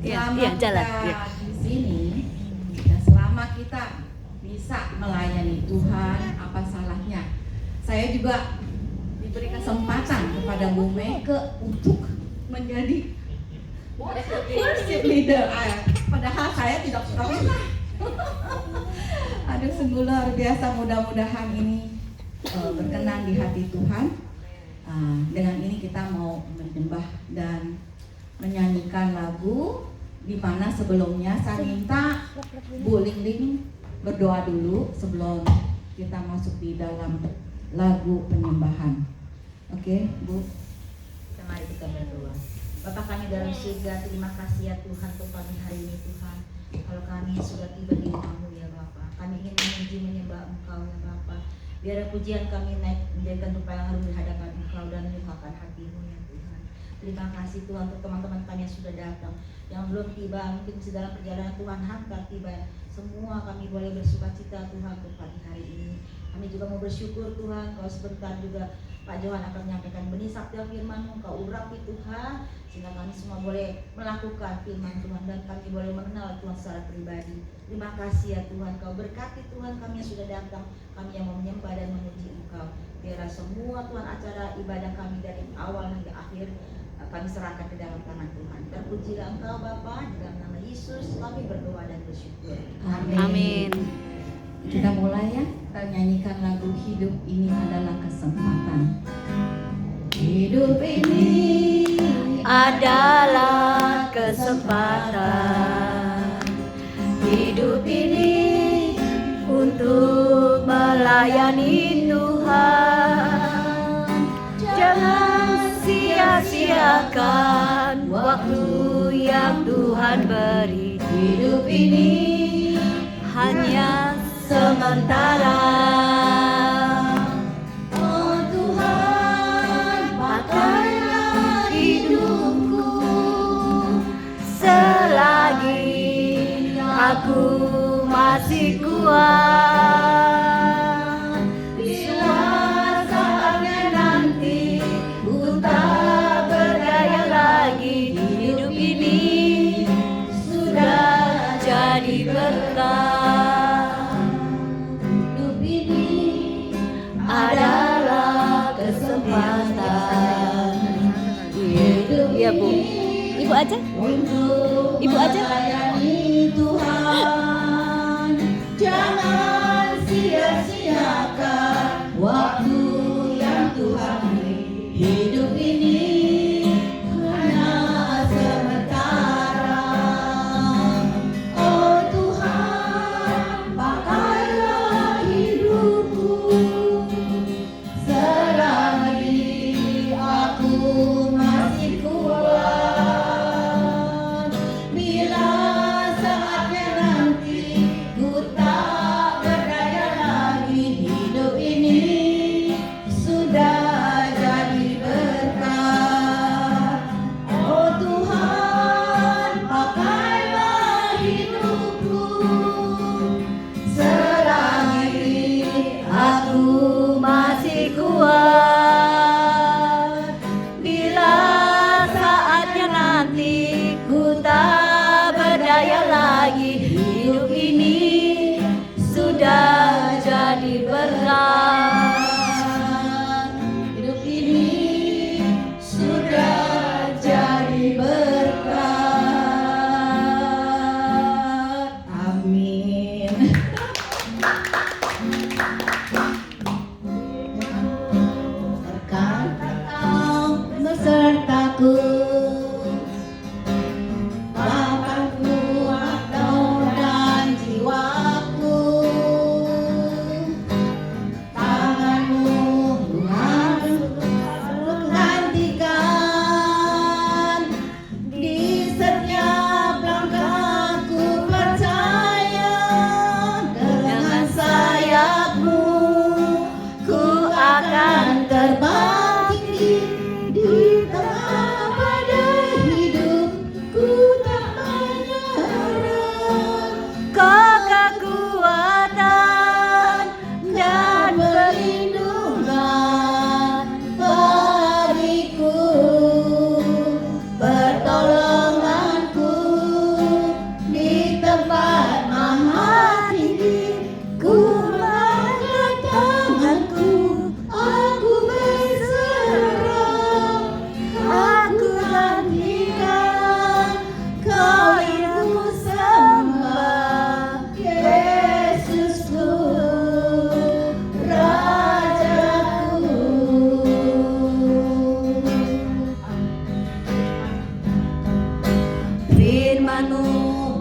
Selama jalan. Kita di sini, dan selama kita bisa melayani Tuhan, apa salahnya? Saya juga diberi kesempatan kepada Bu Meke untuk menjadi worship leader. Padahal saya tidak pernah. Aduh, sungguh luar biasa. Mudah-mudahan ini berkenan di hati Tuhan. Dengan ini kita mau menyembah dan menyanyikan lagu, di mana sebelumnya saya minta Bu Ling berdoa dulu sebelum kita masuk di dalam lagu penyembahan. Oke, Bu. Mari kita berdoa. Bapa kami dalam surga, terima kasih ya Tuhan untuk pagi hari ini Tuhan. Kalau kami sudah tiba di rumah-Mu ya Bapa, kami ingin memuji menyembah Engkau ya Bapa. Biar pujian kami naik menjadikan tumpah yang harum di hadapan Engkau dan menyukakan hati-Mu ya Tuhan. Terima kasih Tuhan untuk teman-teman kami yang sudah datang, yang belum tiba, mungkin masih dalam perjalanan Tuhan hantar tiba. Semua kami boleh bersuka cita Tuhan untuk pagi hari ini. Kami juga mau bersyukur Tuhan, kalau sebentar juga Pak Johan akan menyampaikan benih sabda firman-Mu, Kau urapi Tuhan, sehingga kami semua boleh melakukan firman Tuhan dan kami boleh mengenal Tuhan secara pribadi. Terima kasih ya Tuhan, Kau berkati Tuhan kami yang sudah datang, kami yang mau menyembah dan memuji Engkau. Biar semua Tuhan acara ibadah kami dari awal hingga akhir kami serahkan ke dalam tangan Tuhan. Terpujilah Engkau Bapa, di dalam nama Yesus kami berdoa dan bersyukur. Amin. Kita mulai ya, kita nyanyikan lagu Hidup Ini Adalah Kesempatan. Hidup ini Adalah kesempatan. Hidup ini untuk melayani Tuhan. Jangan sia-siakan waktu yang Tuhan beri. Hidup ini hanya sementara. Oh Tuhan, pakailah hidupku selagi aku masih kuat. Bila saatnya nanti ku tak berdaya lagi, hidup ini sudah jadi berkah. Adalah kesempatan. Hidup ya Bu. Ibu aja. Ibu aja. Tuhan, jangan sia-siakan waktu yang Tuhan beri. Hidup ini hanya sementara. Oh Tuhan, pakailah hidupku selagi aku masih kuat. Bila saatnya nanti ku tak berdaya lagi, hidup ini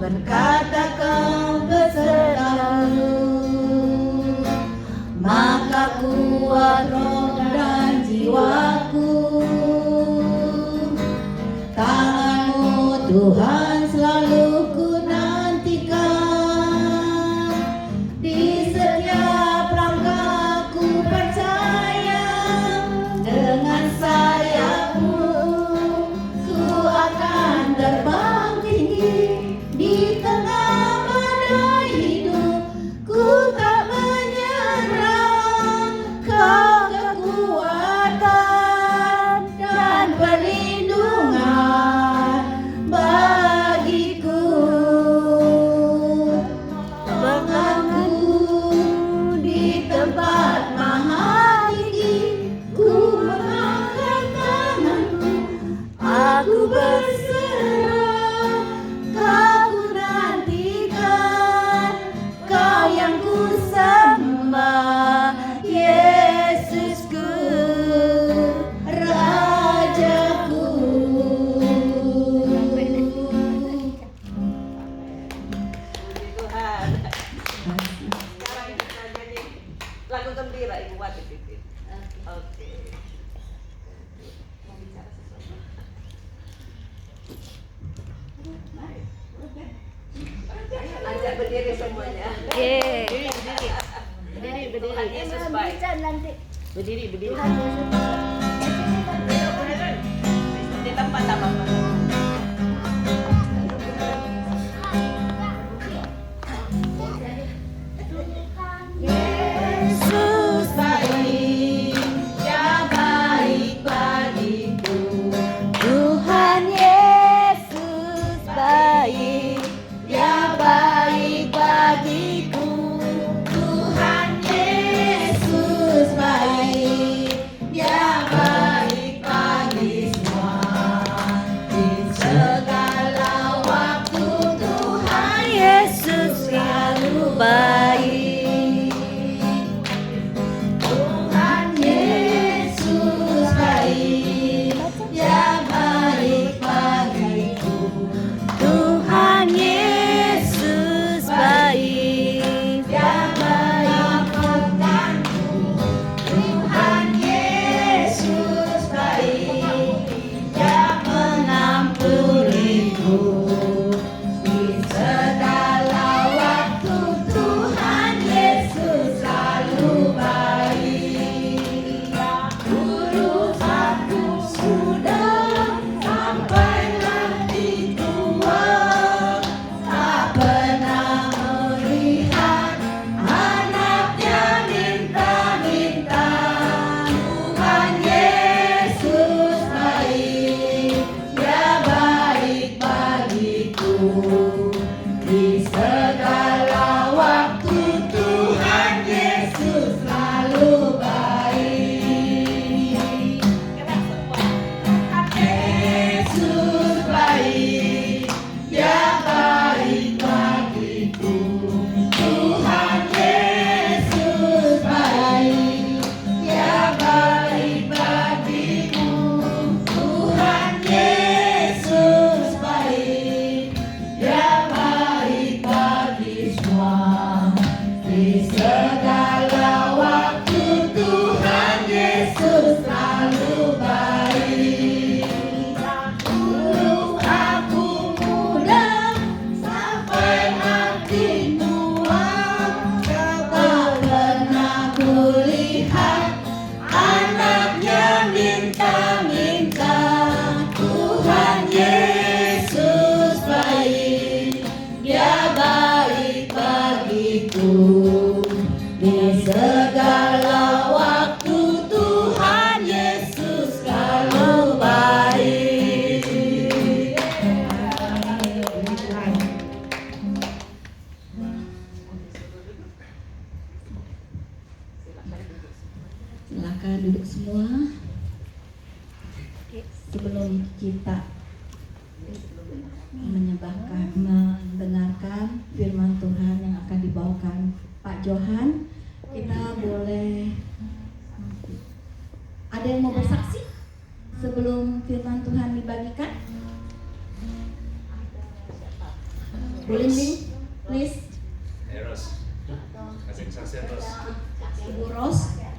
berkata kau besertamu, maka kuat roh dan jiwaku. Tangan-Mu Tuhan selalu ku nantikan, di setiap langkahku percaya, dengan sayap-Mu ku akan terbang tinggi. Di tengah badai hidup ku tak menyerah, Kau kekuatan dan perlindungan bagiku. Pegangku di tempat maha tinggi, ku mengangkat tanganku, aku berserah. Kau ku nantikan, Kau yang ku sembah, Yesusku, Rajaku. Tuhan. Sekarang kita nyanyi lagu gembira Ibu Wati Pipit. Oke. Mau bicara sesuatu? Ayo ajak berdiri semuanya. Tuhan Yesus baik. Berdiri. Di tempat apa-apa. Yesus baik, Dia baik bagiku. Tuhan Yesus baik, Dia baik bagiku. Tuhan Yesus baik, Dia baik bagi semua. Blinding, please. Eros. Kasih saksi Eros. Ibu Ros. Ya.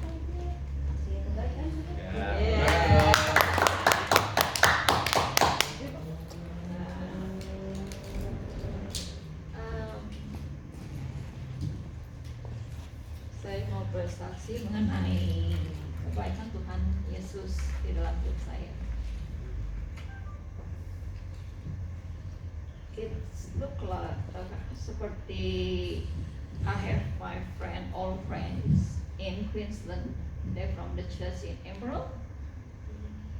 Saya mau bersaksi mengenai kebaikan Tuhan Yesus di dalam hidup saya. It look like seperti I have my friend, old friends in Queensland. They're from the church in Emerald.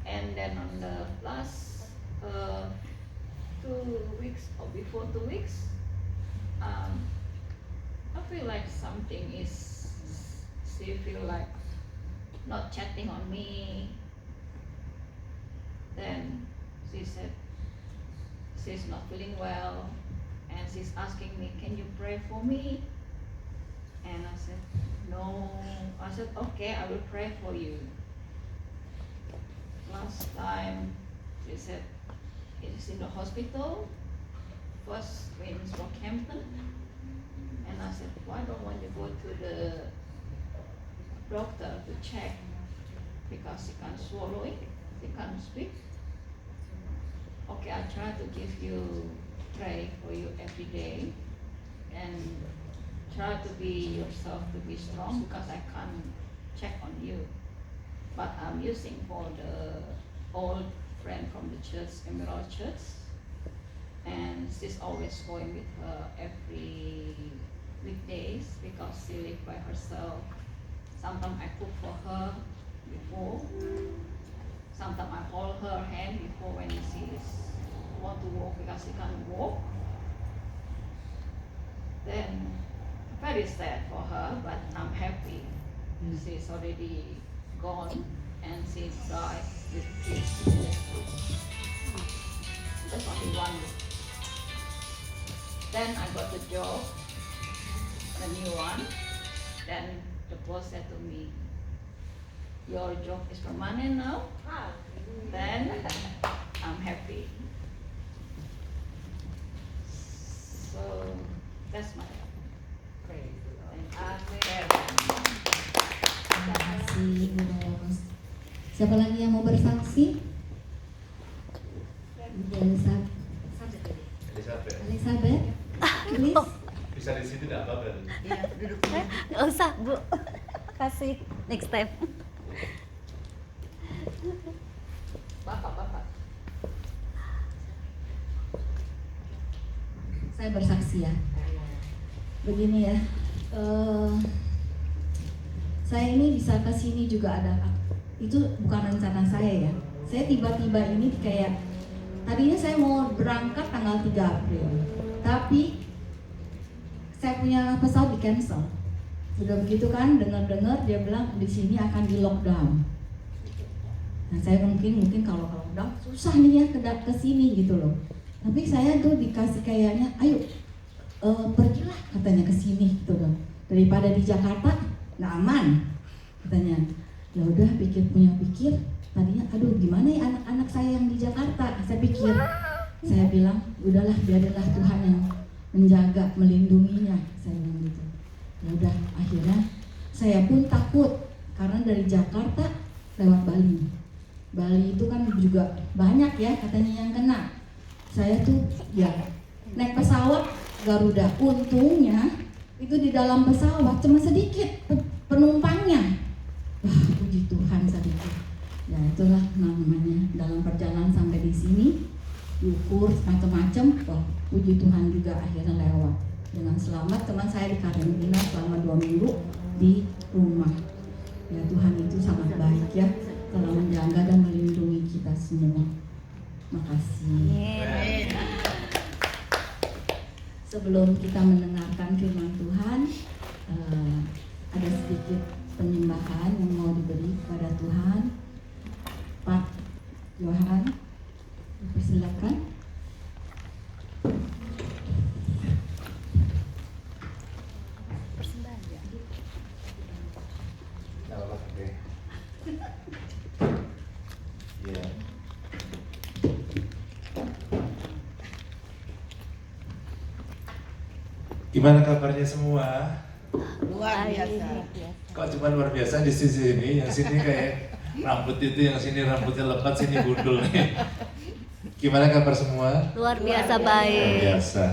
And then on the last 2 weeks or before 2 weeks, I feel like something is. She feel like not chatting on me. Then she said she's not feeling well, and she's asking me, "Can you pray for me?" And I said, "No." I said, "Okay, I will pray for you." Last time she said it's in the hospital, first in Rockhampton, and I said, "Why don't want you go to the doctor to check, because she can't swallow it, she can't speak." Okay, I try to give you, pray for you every day, and try to be yourself to be strong, because I can't check on you. But I'm using for the old friend from the church, Emerald Church, and she's always going with her every weekdays because she live by herself. Sometimes I cook for her before. Sometimes I hold her hand before when she want to walk because she can't walk. Then very sad for her, but I'm happy. She's already gone and she's died with kids. That's only one. Then I got the job, a new one. Then the boss said to me, "Your job is permanent now." Then I'm happy. So that's my praise. Amen. Terima kasih Ibu Ros. Siapa lagi yang mau bersaksi? Ibu Elizabeth. Elizabeth, please. Bisa di situ enggak apa-apa. Iya, duduk. Nggak usah, Bu. Kasih next time. Bapak. Saya bersaksi ya. Begini ya, saya ini bisa ke sini juga ada, itu bukan rencana saya ya. Saya tiba-tiba ini kayak, tadinya saya mau berangkat tanggal 3 April, tapi saya punya pesawat di cancel. Udah begitu kan, dengar-dengar dia bilang di sini akan di lockdown. Nah saya mungkin kalau lockdown susah nih ya ke sini gitu loh. Tapi saya tuh dikasih kayaknya, ayo pergilah katanya ke sini gitu loh. Daripada di Jakarta nggak aman katanya. Ya udah pikir, tadinya aduh gimana ya anak-anak saya yang di Jakarta. Saya bilang udahlah biarlah Tuhan yang menjaga, melindunginya, saya bilang gitu. Ya udah akhirnya saya pun takut karena dari Jakarta lewat Bali. Bali itu kan juga banyak ya katanya yang kena. Saya tuh ya naik pesawat Garuda, untungnya itu di dalam pesawat cuma sedikit penumpangnya. Wah, puji Tuhan sedikit. Ya itulah namanya dalam perjalanan sampai di sini, diukur macam-macam. Wah, puji Tuhan juga akhirnya lewat dengan selamat. Teman saya di karantina selama 2 minggu di rumah. Ya Tuhan itu sangat baik ya, telah menjaga dan melindungi kita semua. Makasih. Sebelum kita mendengarkan firman Tuhan, ada sedikit penyembahan yang mau diberi kepada Tuhan. Pak Yohan, silakan. Gimana kabarnya semua? Luar biasa. Kok cuma luar biasa di sisi ini, yang sini kayak rambut itu, yang sini rambutnya lebat, sini gundul nih. Gimana kabar semua? Luar biasa Luar baik. biasa.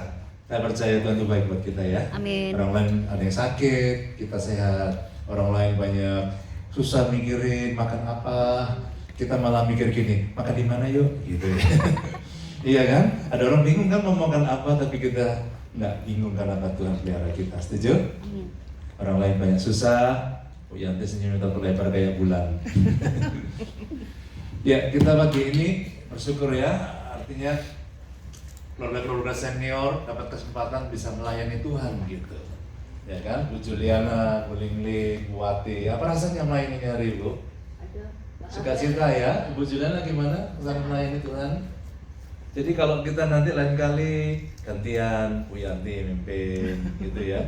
Saya percaya Tuhan itu baik buat kita ya. Amin. Orang lain ada yang sakit, kita sehat. Orang lain banyak susah mikirin makan apa, kita malah mikir gini, makan di mana yuk? Gitu ya. Iya kan? Ada orang bingung kan mau makan apa, tapi kita nggak bingung karena Tuhan pelihara kita. Setuju? Amin. Orang lain banyak susah, Bu Yanti senyum terlebar kayak bulan. Ya, kita pagi ini bersyukur ya, artinya keluarga-keluarga senior dapat kesempatan bisa melayani Tuhan gitu. Ya kan, Bu Juliana, Bu Lingling, Bu Wati, apa rasanya melayani hari Bu? Sukacita ya, Bu Juliana gimana rasanya melayani Tuhan? Jadi kalau kita nanti lain kali gantian, Bu Yanti mimpin gitu ya,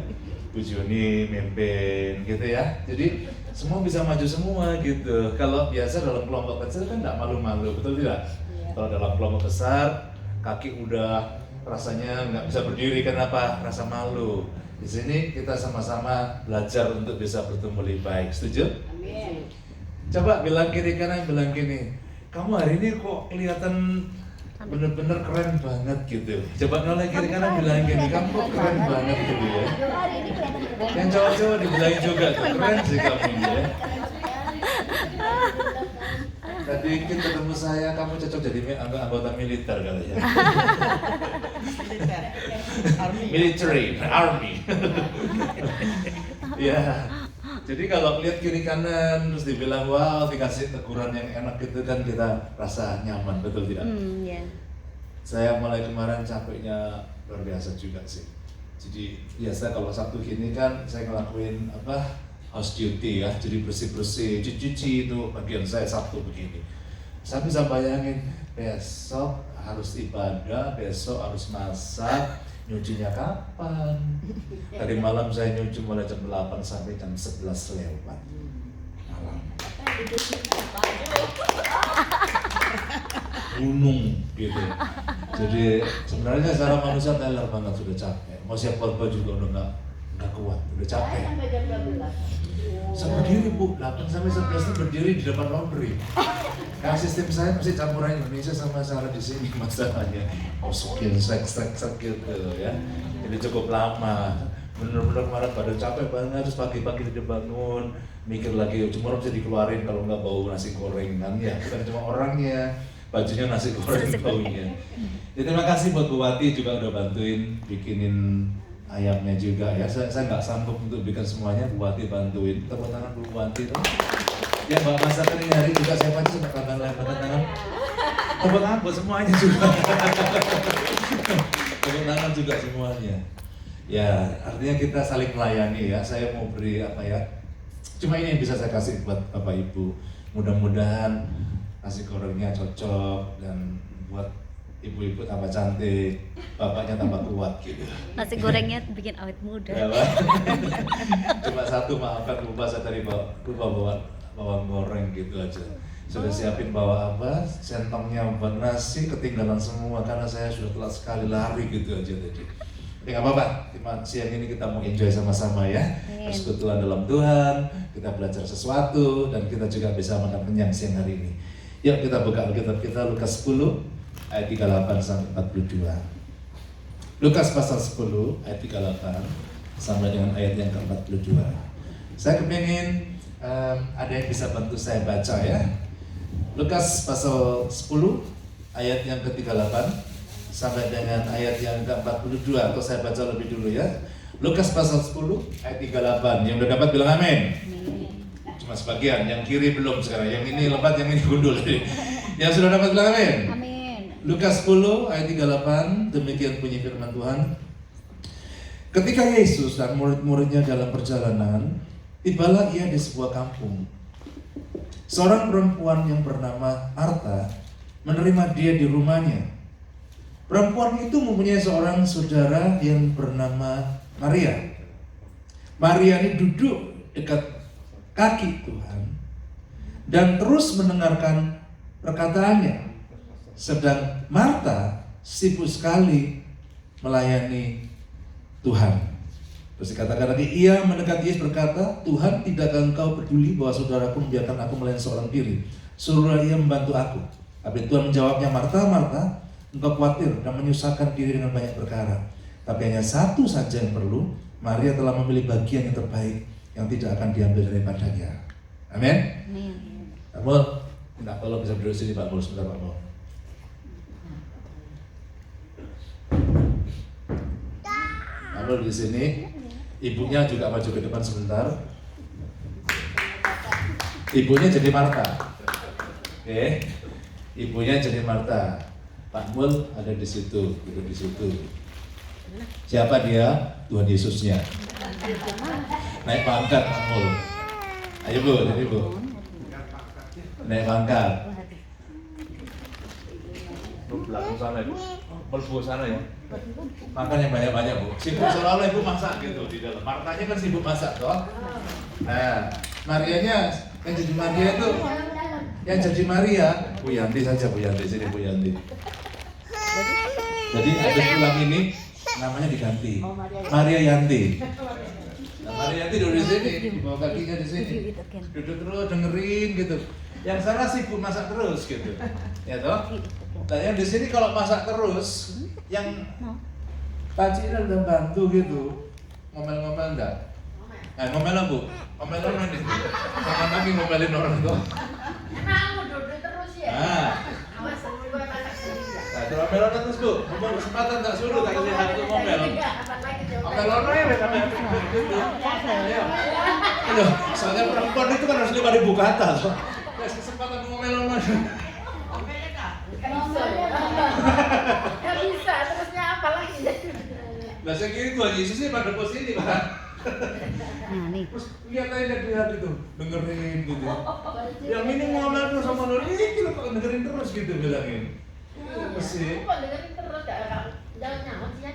Bu Juni mimpin gitu ya. Jadi semua bisa maju semua gitu. Kalau biasa dalam kelompok kecil kan nggak malu-malu, betul tidak? Kalau dalam kelompok besar, kaki udah rasanya nggak bisa berdiri, kenapa? Rasa malu. Di sini kita sama-sama belajar untuk bisa bertumbuh lebih baik. Setuju? Amin. Coba bilang kiri kanan, bilang gini. Kamu hari ini kok kelihatan bener-bener keren banget gitu. Coba noleh kiri kanan bilang gini, kamu kok keren banget gitu ya. Yang cowok-cowok dibilangin juga, keren sih kamu ini ya. Tadi Kim ketemu saya, kamu cocok jadi anggota militer katanya. Military, army. Ya. Jadi kalau lihat kiri kanan terus dibilang wow, dikasih teguran yang enak gitu kan kita rasa nyaman, betul tidak? Ya. Saya mulai kemarin capeknya luar biasa juga sih. Jadi biasa kalau Sabtu gini kan saya ngelakuin house duty ya, jadi bersih-bersih, cuci-cuci itu bagian saya Sabtu begini. Saya bisa bayangin besok harus ibadah, besok harus masak, nyucinya kapan? Tadi malam saya nyuci mulai jam 8 sampai jam 11 lewat malam. Gunung gitu. Jadi sebenarnya secara manusia teler banget, sudah capek. Mau siap korban juga udah nggak kuat, udah capek. Saya berdiri Bu, 8 sampai 11 itu berdiri di depan laundry. Karena sistem saya masih campuran Indonesia sama Sarah di sini masalahnya. Masukin sek gitu ya. Jadi cukup lama. Bener-bener kemarin badan capek banget, terus pagi-pagi udah bangun, mikir lagi cuma bisa dikeluarin kalau nggak bau nasi goreng kan ya. Bukan cuma orangnya, bajunya nasi goreng baunya. Ya, terima kasih buat Bu Wati juga udah bantuin bikinin ayamnya juga ya. Saya nggak sanggup untuk bikin semuanya, Bu Wati bantuin. Tepuk tangan Bu Wati dong. Ya Mbak masakan ini hari juga siapa aja sama tangan lain tangan. Tepuk tangan buat semuanya juga. Tepuk tangan juga semuanya. Ya artinya kita saling melayani ya. Saya mau beri cuma ini yang bisa saya kasih buat Bapak Ibu. Mudah-mudahan nasi gorengnya cocok dan buat ibu-ibu tambah cantik, bapaknya tambah kuat gitu. Nasi gorengnya bikin awet muda. Ya, Pak. Cuma satu maafkan lupa saya tadi lupa bawa bawang goreng gitu aja. Sudah siapin bawa sentongnya buat nasi ketinggalan semua karena saya sudah telat sekali lari gitu aja tadi. Ya nggak apa-apa, siang ini kita mau enjoy sama-sama ya. Persekutuan dalam Tuhan, kita belajar sesuatu dan kita juga bisa makan kenyang siang hari ini. Yuk kita buka Alkitab kita Lukas 10 ayat 38 sampai 42. Lukas pasal 10 ayat 38 sampai dengan ayat yang ke-42. Saya kepingin ada yang bisa bantu saya baca ya. Lukas pasal 10 ayat yang ke-38 sampai dengan ayat yang ke-42, atau saya baca lebih dulu ya. Lukas pasal 10 ayat 38. Yang udah dapat bilang amin. Cuma sebagian, yang kiri belum sekarang. Yang ini lebat, yang ini gundul. Yang sudah dapat bilang amin. Amin. Lukas 10 ayat 38, demikian bunyi firman Tuhan. Ketika Yesus dan murid-muridnya dalam perjalanan, tibalah ia di sebuah kampung. Seorang perempuan yang bernama Marta menerima dia di rumahnya. Perempuan itu mempunyai seorang saudara yang bernama Maria. Maria ini duduk dekat kaki Tuhan dan terus mendengarkan perkataannya. Sedang Marta sibuk sekali melayani Tuhan. Terus dikatakan lagi, ia mendekati Yesus berkata, Tuhan, tidakkah engkau peduli bahwa saudaraku membiarkan aku melayani seorang diri? Suruhlah ia membantu aku. Tapi Tuhan menjawabnya, Marta, Marta, engkau khawatir dan menyusahkan diri dengan banyak perkara. Tapi hanya satu saja yang perlu, Maria telah memilih bagian yang terbaik yang tidak akan diambil daripadanya. Amin. Pak Mul, minta tolong bisa duduk sini Pak Mul, sebentar Pak Mul. Pak Mul di sini, ibunya juga maju ke depan sebentar. Ibunya jadi Marta. Oke. Ibunya jadi Marta. Pak Mul ada di situ, duduk di situ. Siapa dia? Tuhan Yesusnya. Naik pangkat Pak Mul. Ayo Bu, jadi Bu. Naik pangkat. Bu belakang sana Bu. Bu sana ya. Makan yang banyak-banyak Bu. Sibuk seolah-olah Ibu masak gitu di dalam. Martanya kan sibuk masak toh. Nah, Marianya yang jadi Maria itu, yang jadi Maria, Bu Yanti saja Bu Yanti, sini Bu Yanti. Jadi ada tulang ini namanya diganti, Maria Yanti. Nah, Maria Yanti duduk di sini, bawa kakinya di sini, duduk terus dengerin gitu. Yang sana sibuk masak terus gitu, ya toh. Nah yang di sini kalau masak terus, yang Pak Cina udah bantu gitu, ngomel-ngomel enggak? Nah ngomel lah Bu, ngomel orang ini, jangan lagi ngomelin orang tuh. Nah, coba melon terus Bu, ngomong kesempatan tak suruh, tak kasih hati ngomel. Ngomel orang ya, sampai gitu. Ayo, soalnya perempuan itu kan harus 5.000 kata. Kasih kesempatan ngomel orang. Gak bisa, terusnya apa lagi? Lah saya kira Tuhan Yesus sih pada posisi Pak. Terus lihat aja dia gitu, dengerin gitu. Yang ini ngomel terus sama lu, ini kok dengerin terus gitu bilangin. Mesti. Kok dengerin terus jangan nyaman sih ya.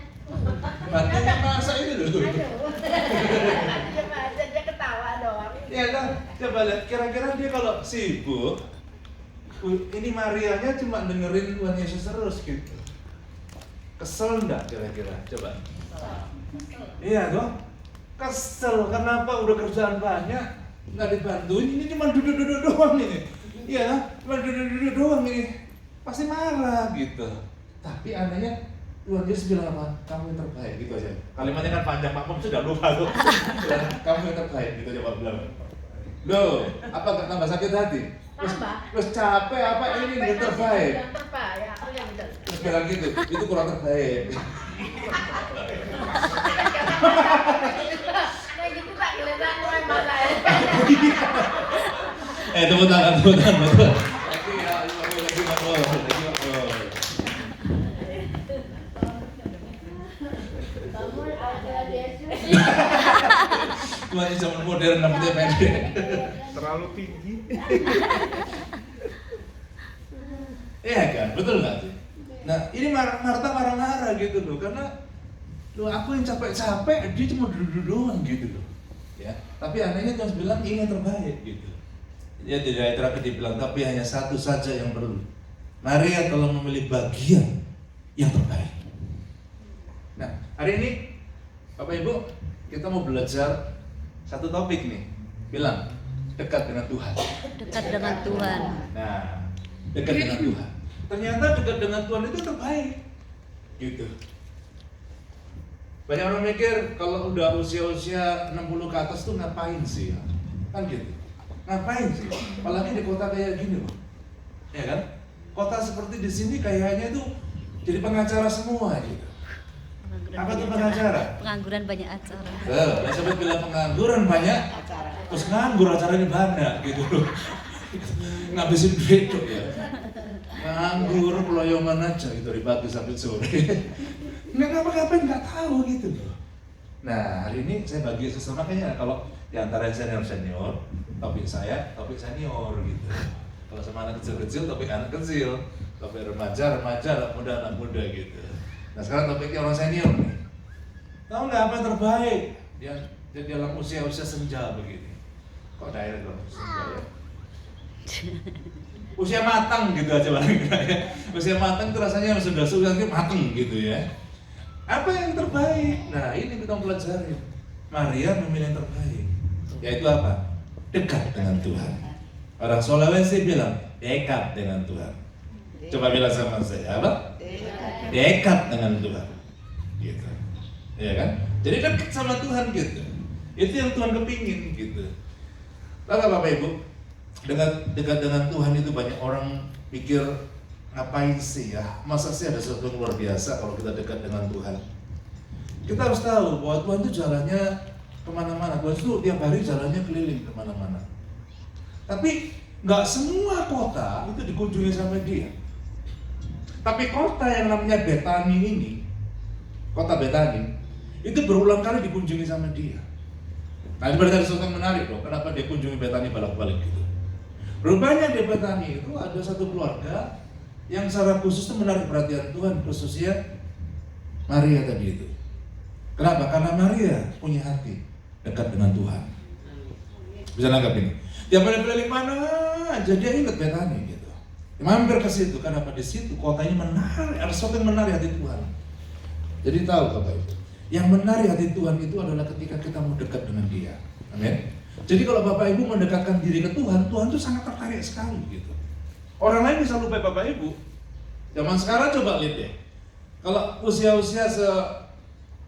Bantunya masak ini loh. Dia ketawa doang. Ya kan, coba lihat kira-kira dia kalau sibuk, ini Marianya cuma dengerin Tuhan Yesus terus gitu. Kesel enggak kira-kira? Coba. Iya dong. Kesel, kenapa udah kerjaan banyak nggak dibantuin, ini cuma duduk-duduk doang ini. Iya, cuma duduk-duduk doang ini. Pasti marah gitu. Tapi anehnya Tuhan Yesus bilang apa? Kamu yang terbaik gitu aja. Kalimatnya kan panjang, Pak Mom sudah lupa tuh. Kamu yang terbaik gitu aja Pak bilang. Loh, apa gak tambah sakit hati? Terus capek apa ini yang terbaik? Yang terbaik, aku yang Terus bilang gitu, itu kurang terbaik. Kayak gitu tak kelihatan mulai mata ya. Tepuk tangan, betul. Lagi ya, lagi Pak Mom. Kamu ada Yesus. Tuhan Yesus zaman modern namanya pendek. Terlalu tinggi. Iya kan, betul nggak sih? Nah ini Marta marah-marah gitu loh, karena loh aku yang capek-capek, dia cuma duduk doang gitu loh. Ya, tapi anehnya Tuhan bilang ini yang terbaik gitu. Ya tidak terakhir dibilang, tapi hanya satu saja yang perlu. Maria telah memilih bagian yang terbaik. Nah hari ini Bapak Ibu kita mau belajar satu topik nih, bilang dekat dengan Tuhan. Dekat dengan Tuhan. Nah, dekat dengan Tuhan. Ternyata dekat dengan Tuhan itu terbaik. Gitu. Banyak orang mikir kalau udah usia-usia 60 ke atas tuh ngapain sih ya? Kan gitu. Ngapain sih? Apalagi di kota kayak gini loh. Ya kan? Kota seperti di sini kayaknya tuh jadi pengacara semua gitu. Apa tuh pengacara? Pengangguran banyak acara. Nah, sobat bilang pengangguran banyak, terus nganggur acaranya banyak gitu loh. Ngabisin duit tuh ya. Nganggur peloyongan aja gitu dari pagi sampai sore. Nggak ngapa-ngapain, nggak tahu gitu loh. Nah hari ini saya bagi sesama makanya kalau di antara senior, topik saya topik senior gitu. Kalau sama anak kecil-kecil, topik anak kecil. Topik remaja, anak muda gitu. Nah sekarang topiknya orang senior nih. Tahu nggak apa yang terbaik? Dia dalam usia-usia senja begini. Kok daerah dong senja ya? Usia matang gitu aja paling ya. Usia matang itu rasanya sudah matang gitu ya. Apa yang terbaik? Nah ini kita mau pelajarin. Maria memilih yang terbaik. Yaitu apa? Dekat dengan Tuhan. Orang Sulawesi bilang dekat dengan Tuhan. Coba bilang sama saya, apa? Dekat dengan Tuhan. Gitu. Ya kan? Jadi dekat sama Tuhan gitu. Itu yang Tuhan kepingin gitu. Tahu Bapak Ibu? Dekat dengan Tuhan itu banyak orang pikir ngapain sih ya? Masa sih ada sesuatu yang luar biasa kalau kita dekat dengan Tuhan? Kita harus tahu bahwa Tuhan itu jalannya kemana-mana. Tuhan itu tiap hari jalannya keliling kemana-mana. Tapi nggak semua kota itu dikunjungi sama Dia. Tapi kota yang namanya Betani ini, kota Betani, itu berulang kali dikunjungi sama Dia. Nah, ini berarti ada sesuatu yang menarik dong. Kenapa Dia kunjungi Betani balik-balik gitu? Rupanya di Betani itu ada satu keluarga yang secara khusus itu menarik perhatian Tuhan, khususnya Maria tadi itu. Kenapa? Karena Maria punya hati dekat dengan Tuhan. Bisa nangkap ini? Tiap kali keliling mana aja dia ingat Betani gitu. Mampir ke situ, kenapa di situ kotanya menarik, ada sesuatu yang menarik hati Tuhan. Jadi tahu Bapak Ibu, yang menarik hati Tuhan itu adalah ketika kita mau dekat dengan Dia. Amin. Jadi kalau Bapak Ibu mendekatkan diri ke Tuhan, Tuhan itu sangat tertarik sekali gitu. Orang lain bisa lupa Bapak Ibu. Zaman sekarang coba lihat deh. Kalau usia-usia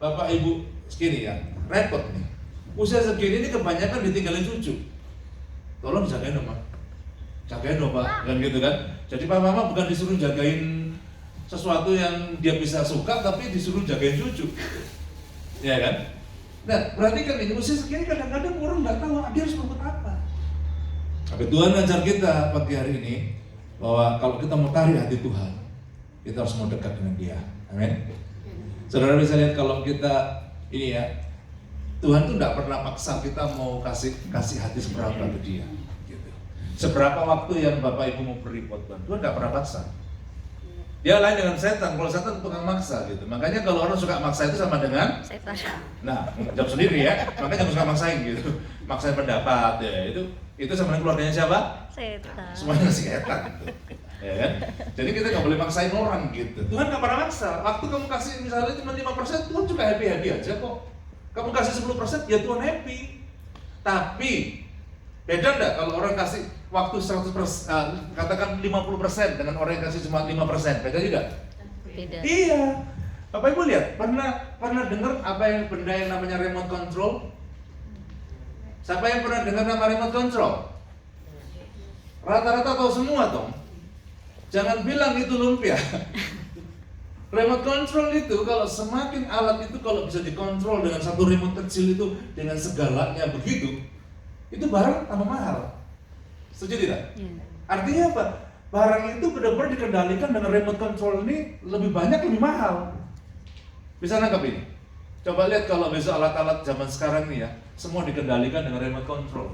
Bapak Ibu segini ya, repot nih. Usia segini ini kebanyakan ditinggalin cucu. Tolong jagain dong, Pak. Jagain dong, Pak. Kan gitu kan. Jadi Pak Mama bukan disuruh jagain sesuatu yang dia bisa suka, tapi disuruh jagain cucu. Ya kan? Nah, berarti kan ini usia segini kadang-kadang orang nggak tahu dia harus berbuat apa. Tapi Tuhan ngajar kita pagi hari ini bahwa kalau kita mau tarik hati Tuhan, kita harus mau dekat dengan Dia. Amin. Saudara bisa lihat kalau kita ini ya, Tuhan tuh nggak pernah paksa kita mau kasih hati seberapa ke Dia. Gitu. Seberapa waktu yang Bapak Ibu mau beri buat Tuhan, Tuhan nggak pernah paksa. Dia lain dengan setan. Kalau setan tukang maksa gitu. Makanya kalau orang suka maksa itu sama dengan Setan. nah, jawab sendiri ya. Makanya jangan suka maksain gitu. Maksain pendapat ya. Itu sama dengan keluarganya siapa? Setan. Semuanya setan gitu. Ya kan? Jadi kita nggak boleh maksain orang gitu. Tuhan nggak pernah maksa. Waktu kamu kasih misalnya cuma 5%, Tuhan juga happy aja kok. Kamu kasih 10%, ya Tuhan happy. Tapi beda enggak kalau orang kasih waktu 100%, katakan 50% dengan orang yang kasih cuma 5%, beda juga? Beda. Iya. Bapak Ibu lihat, pernah dengar apa yang benda yang namanya remote control? Siapa yang pernah dengar nama remote control? Rata-rata tahu semua dong. Jangan bilang itu lumpia. Remote control itu kalau semakin alat itu kalau bisa dikontrol dengan satu remote kecil itu dengan segalanya begitu, itu barang tambah mahal. Setuju tidak? Ya. Artinya apa? Barang itu benar-benar dikendalikan dengan remote control ini lebih banyak, lebih mahal. Bisa nangkap ini? Coba lihat kalau besok alat-alat zaman sekarang nih ya, semua dikendalikan dengan remote control.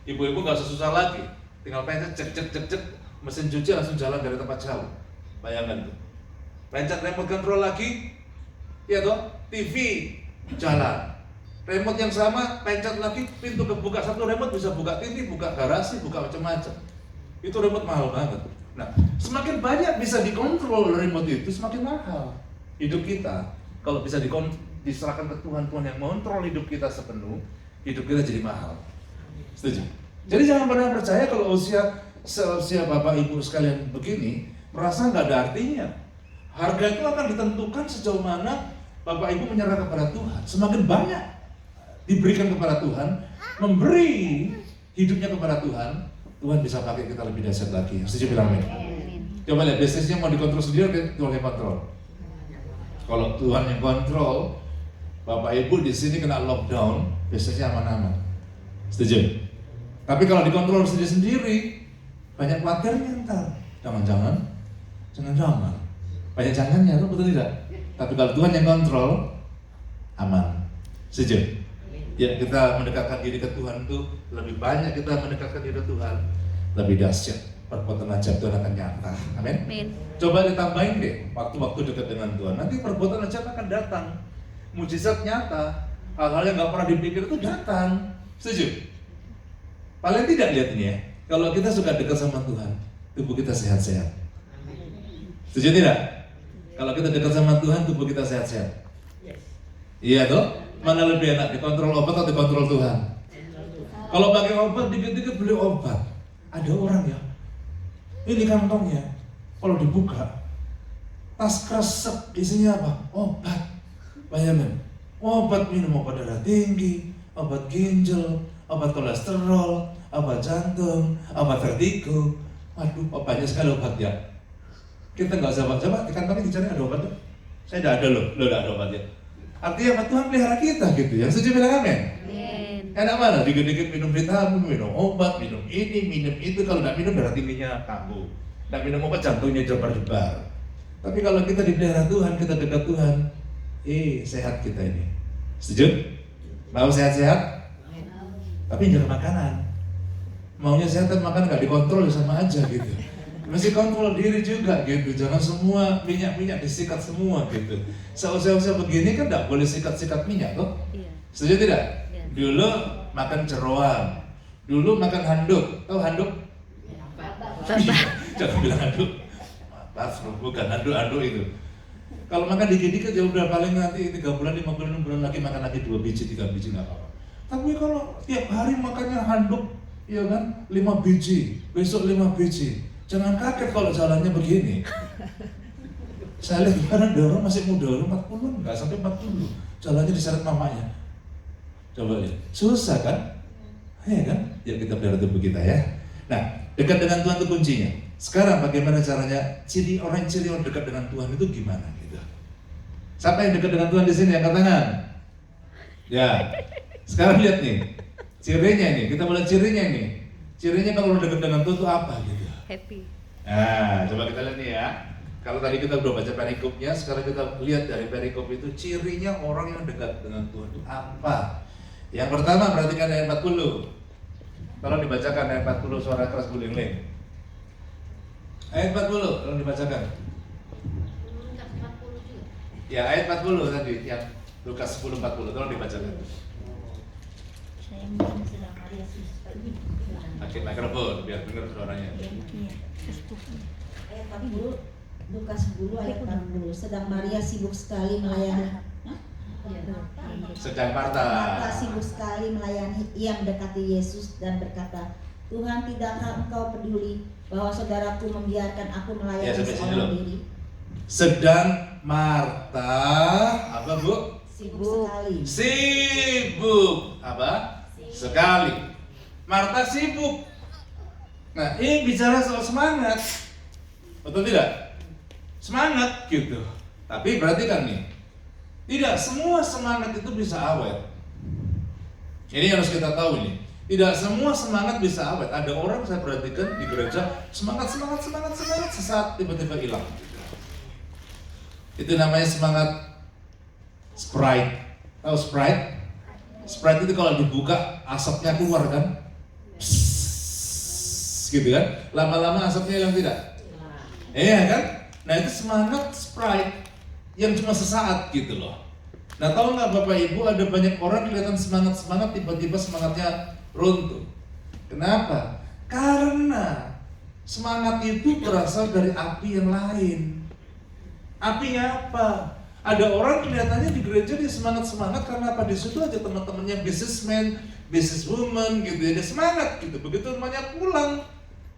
Ibu-ibu nggak susah lagi, tinggal pencet cek, mesin cuci langsung jalan dari tempat jauh. Bayangkan tuh. Pencet remote control lagi, ya toh, TV jalan. Remote yang sama, pencet lagi, pintu kebuka. Satu remote bisa buka TV, buka garasi, buka macam-macam. Itu remote mahal banget. Nah, semakin banyak bisa dikontrol remote itu, semakin mahal hidup kita. Kalau bisa diserahkan ke Tuhan, Tuhan yang mengontrol hidup kita sepenuh, hidup kita jadi mahal. Setuju? Jadi jangan pernah percaya kalau usia Bapak Ibu sekalian begini, merasa nggak ada artinya. Harga itu akan ditentukan sejauh mana Bapak Ibu menyerah kepada Tuhan. Semakin banyak diberikan kepada Tuhan, memberi hidupnya kepada Tuhan, Tuhan bisa pakai kita lebih dahsyat lagi. Setuju bilang amin? Coba lihat, bisnisnya mau dikontrol sendiri atau Tuhan yang kontrol? Kalau Tuhan yang kontrol, Bapak Ibu di sini kena lockdown, bisnisnya aman-aman. Setuju? Tapi kalau dikontrol sendiri-sendiri, banyak khawatirnya ntar. Jangan-jangan. Banyak jangannya, betul tidak? Tapi kalau Tuhan yang kontrol, aman. Setuju? Ya, kita mendekatkan diri ke Tuhan itu lebih banyak kita mendekatkan diri ke Tuhan, lebih dahsyat perbuatan ajaib Tuhan akan nyata. Amin. Amin. Coba ditambahin deh waktu-waktu dekat dengan Tuhan. Nanti perbuatan ajaib akan datang, mujizat nyata, hal-hal yang nggak pernah dipikir itu datang. Setuju? Paling tidak lihat ini ya. Kalau kita suka dekat sama Tuhan, tubuh kita sehat-sehat. Setuju tidak? Kalau kita dekat sama Tuhan, tubuh kita sehat-sehat. Iya toh? Mana lebih enak, dikontrol obat atau dikontrol Tuhan? Kalau pakai obat, dikit-dikit beli obat. Ada orang ya, ini kantongnya, kalau dibuka, tas kresek isinya apa? Obat. Bayangin, obat minum obat darah tinggi, obat ginjal, obat kolesterol, obat jantung, obat vertigo. Waduh, banyak sekali obat ya. Kita nggak usah coba di kantongnya dicari ada obat tuh. Saya tidak ada loh, tidak ada obat ya. Artinya apa? Tuhan pelihara kita gitu ya. Setuju bilang amin? Enak mana? Dikit-dikit minum vitamin, minum obat, minum ini, minum itu. Kalau nggak minum darah tingginya kambuh. Nggak minum obat jantungnya jebar-jebar. Tapi kalau kita dipelihara Tuhan, kita dekat Tuhan, sehat kita ini. Setuju? Mau sehat-sehat? Tapi jangan makanan. Maunya sehat tapi makan nggak dikontrol sama aja gitu. Mesti kontrol diri juga gitu. Jangan semua minyak-minyak disikat semua gitu. Usaha-usaha begini kan nggak boleh sikat-sikat minyak toh? Setuju tidak? Dulu makan jeroan, dulu makan handuk. Tahu handuk? Jangan bilang handuk. Maaf, bukan handuk itu. Kalau makan dikit-dikit ya udah paling nanti 3 bulan, 5 bulan, 6 bulan lagi makan lagi 2 biji, 3 biji nggak apa-apa. Tapi kalau tiap hari makannya handuk, ya kan 5 biji, besok 5 biji. Jangan kaget kalau jalannya begini. Saya lihat kemarin ada orang masih muda, 40, nggak sampai 40. Jalannya diseret mamanya. Coba lihat, susah kan? Ya kan? Ya kita pelihara tubuh kita ya. Nah, dekat dengan Tuhan itu kuncinya. Sekarang bagaimana caranya? Ciri orang dekat dengan Tuhan itu gimana gitu? Siapa yang dekat dengan Tuhan di sini? Angkat tangan. Ya. Sekarang lihat nih. Cirinya nih, kita mulai cirinya nih. Cirinya kalau dekat dengan Tuhan itu apa gitu? Happy. Nah, coba kita lihat nih ya. Kalau tadi kita udah baca perikopnya, sekarang kita lihat dari perikop itu cirinya orang yang dekat dengan Tuhan itu apa? Yang pertama, perhatikan ayat 40. Kalau dibacakan ayat 40 suara keras guling-guling. Ayat 40, kalau dibacakan. Ya, ayat 40 tadi, yang Lukas 10:40, tolong dibacakan. Pakai mikrofon biar dengar suaranya. Ayat 40, Lukas 10 ayat 40. Sedang Maria sibuk sekali melayani. Sedang Marta Sibuk sekali melayani, ia mendekati Yesus dan berkata, Tuhan, tidakkah engkau peduli bahwa saudaraku membiarkan aku melayani seorang diri? Sedang Marta, apa Bu? Sibuk sekali. Sibuk, apa? Sekali. Marta sibuk. Nah, ini bicara soal semangat. Betul tidak? Semangat gitu. Tapi perhatikan nih, tidak semua semangat itu bisa awet. Ini harus kita tahu nih. Tidak semua semangat bisa awet. Ada orang saya perhatikan di gereja semangat sesaat tiba-tiba hilang. Itu namanya semangat Sprite. Tahu Sprite? Sprite itu kalau dibuka asapnya keluar kan? Psss, gitu kan? Lama-lama asapnya hilang tidak? Iya kan? Nah itu semangat Sprite yang cuma sesaat gitu loh. Nah tahu nggak Bapak Ibu, ada banyak orang kelihatan semangat tiba-tiba semangatnya runtuh. Kenapa? Karena semangat itu berasal dari api yang lain. Apinya apa? Ada orang kelihatannya di gereja dia semangat karena apa? Di situ aja teman-temannya businessman, businesswoman gitu ya, dia semangat gitu. Begitu temannya pulang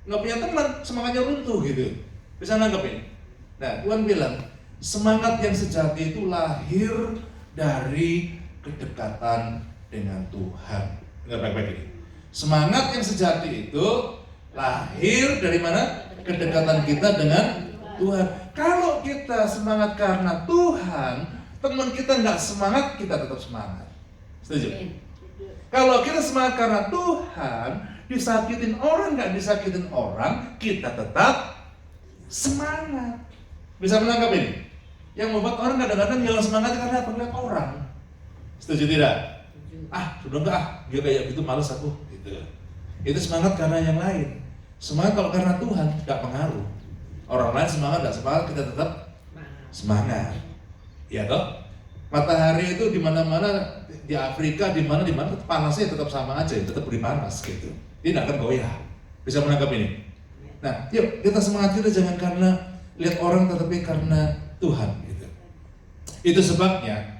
nggak punya teman, semangatnya runtuh gitu. Bisa nangkep ini? Nah Tuhan bilang semangat yang sejati itu lahir dari kedekatan dengan Tuhan. Dengar baik-baik ini. Semangat yang sejati itu lahir dari mana? Kedekatan kita dengan Tuhan. Kalau kita semangat karena Tuhan, teman kita nggak semangat, kita tetap semangat. Setuju? Kalau kita semangat karena Tuhan, disakitin orang nggak disakitin orang, kita tetap semangat. Bisa menangkap ini? Yang membuat orang kadang-kadang hilang semangat karena melihat orang. Setuju tidak? Sudah enggak dia kayak gitu, malas aku gitu. Itu semangat karena yang lain. Semangat kalau karena Tuhan enggak pengaruh. Orang lain semangat enggak semangat, kita tetap semangat. Ya toh? Matahari itu di mana-mana, di Afrika di mana panasnya tetap sama aja, tetap beri panas gitu. Dia enggak akan goyah. Bisa menangkap ini? Nah, yuk kita semangat kita jangan karena lihat orang tetapi karena Tuhan gitu. Itu sebabnya